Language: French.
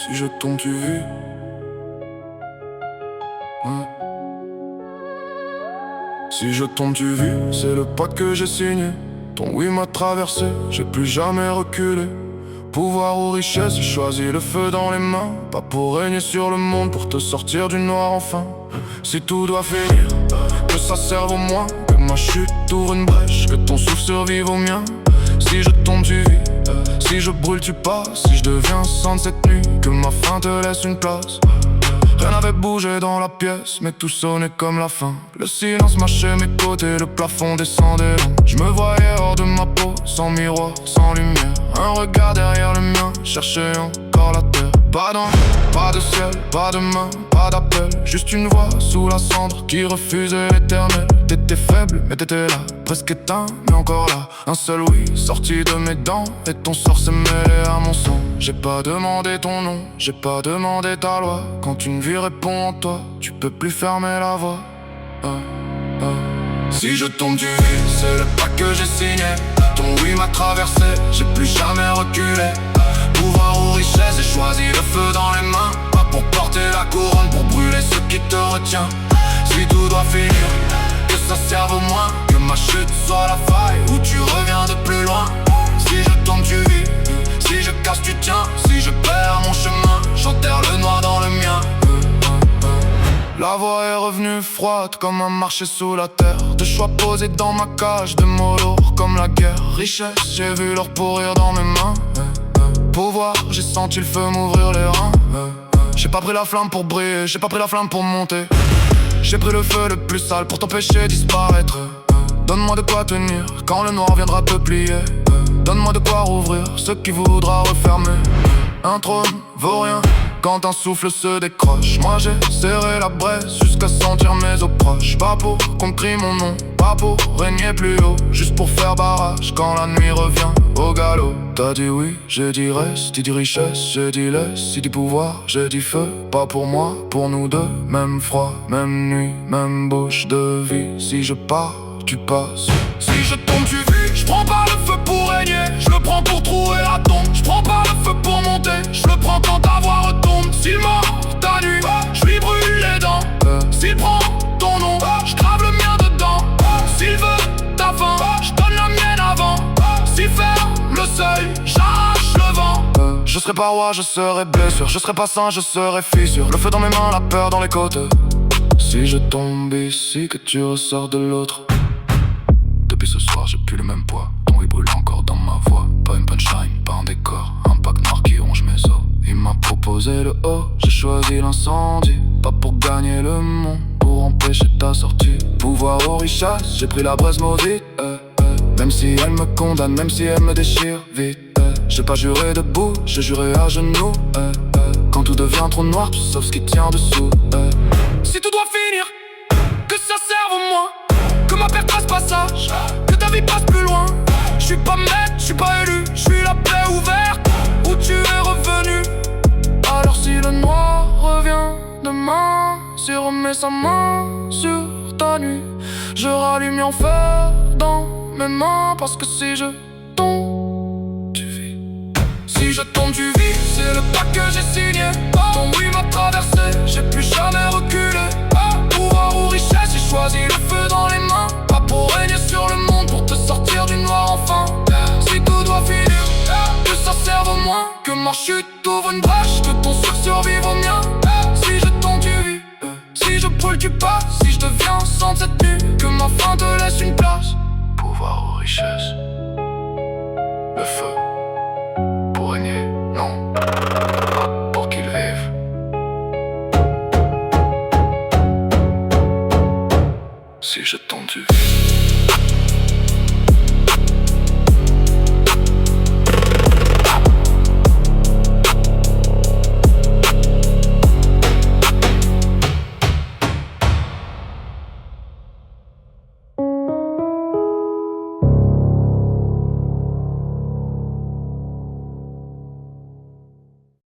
Si je tombe tu vis. Ouais. Si je tombe tu vis, c'est le pacte que j'ai signé. Ton oui m'a traversé, j'ai plus jamais reculé. Pouvoir ou richesse, j'ai choisi le feu dans les mains. Pas pour régner sur le monde, pour te sortir du noir enfin. Si tout doit finir, que ça serve au moins, que ma chute ouvre une brèche, que ton souffle survive au mien. Si je tombe tu vis, si je brûle tu passes. Si je deviens sang de cette nuit, que ma fin te laisse une place. Rien n'avait bougé dans la pièce, mais tout sonnait comme la fin. Le silence mâchait mes côtés, le plafond descendait lent. Je me voyais hors de ma peau, sans miroir, sans lumière. Un regard derrière le mien, cherchais encore la terre. Pas d'ange, pas de ciel, pas de main, pas d'appel. Juste une voix sous la cendre qui refusait l'éternel. T'étais faible, mais t'étais là, presque éteint, mais encore là. Un seul oui, sorti de mes dents, et ton sort s'est mêlé à mon sang. J'ai pas demandé ton nom, j'ai pas demandé ta loi. Quand une vie répond en toi, tu peux plus fermer la voie. Si je tombe tu vis, c'est le pacte que j'ai signé. Ton oui m'a traversé, j'ai plus jamais reculé. Pouvoir ou richesse, j'ai choisi le feu dans les mains. Pas pour porter la couronne, pour brûler ce qui te retient. Si tout doit finir, que ça serve au moins, que ma chute soit la faille où tu reviens de plus loin. Si je tombe tu vis, si je casse tu tiens. Si je perds mon chemin, j'enterre le noir dans le mien. La voix est revenue froide comme un marché sous la terre. De choix posés dans ma cage, de mots lourds comme la guerre. Richesse, j'ai vu leur pourrir dans mes mains. Pouvoir, j'ai senti le feu m'ouvrir les reins. J'ai pas pris la flamme pour briller, j'ai pas pris la flamme pour monter. J'ai pris le feu le plus sale pour t'empêcher disparaître. Donne-moi de quoi tenir quand le noir viendra te plier. Donne-moi de quoi rouvrir ce qui voudra refermer. Un trône vaut rien quand un souffle se décroche. Moi j'ai serré la braise jusqu'à sentir mes os proches. Pas pour qu'on crie mon nom, pas pour régner plus haut, juste pour faire barrage quand la nuit revient au galop. T'as dit oui, j'ai dit reste, tu dis richesse, j'ai dit laisse, tu dis pouvoir, j'ai dit feu. Pas pour moi, pour nous deux, même froid, même nuit, même bouche de vie. Si je pars, tu passes. Si je tombe tu vis, je prends pas le feu pour régner, je le prends pour trouver la tombe. Je prends pas le feu pour monter, je le prends quand ta voix retombe. S'il mord ta nuit, je lui brûle les dents. S'il prend ton nom, je grave le mien dedans. S'il veut ta fin, je donne la mienne avant. S'il ferme le seuil, j'arrache le vent. Je serai pas roi, je serai blessure. Je serai pas saint, je serai fissure. Le feu dans mes mains, la peur dans les côtes. Si je tombe ici, que tu ressors de l'autre. Depuis ce soir, j'ai plus le même poids. Ton oui brûle encore dans ma voix. Pas une punchline, pas un décor. Un pack noir qui ronge mes os. Il m'a proposé le haut, j'ai choisi l'incendie. Pas pour gagner le monde, pour empêcher ta sortie. Pouvoir aux richesses, j'ai pris la braise maudite. Même si elle me condamne, même si elle me déchire vite. J'ai pas juré debout, j'ai juré à genoux. Quand tout devient trop noir, tout sauf ce qui tient dessous. Si tout doit finir, que ça serve au moins, que ma perte fasse passage, que ta vie passe plus loin. Je suis pas maître, je suis pas élu, je suis la paix ouverte où tu es revenu. Alors si le noir revient demain, s'il remet sa main sur ta nuit, je rallume en feu dans mes mains. Parce que si je tombe, tu vis. Si je tombe tu vis, c'est le pacte que j'ai signé. Ton oui m'a traversé, j'ai plus jamais reculé. Pouvoir ou richesse, j'ai choisi le feu dans les mains. Pas pour régner sur le monde, pour te sortir du noir enfin. Si tout doit finir, que ça serve au moins, que ma chute ouvre une brèche, que ton souffle survive au mien. Si je tombe tu vis, si je brûle tu passes. Si je deviens sang de cette nuit, que ma fin te laisse une place. Pouvoir ou richesse, le feu pour régner, non, pour qu'il vive. Si je tombe tu vis.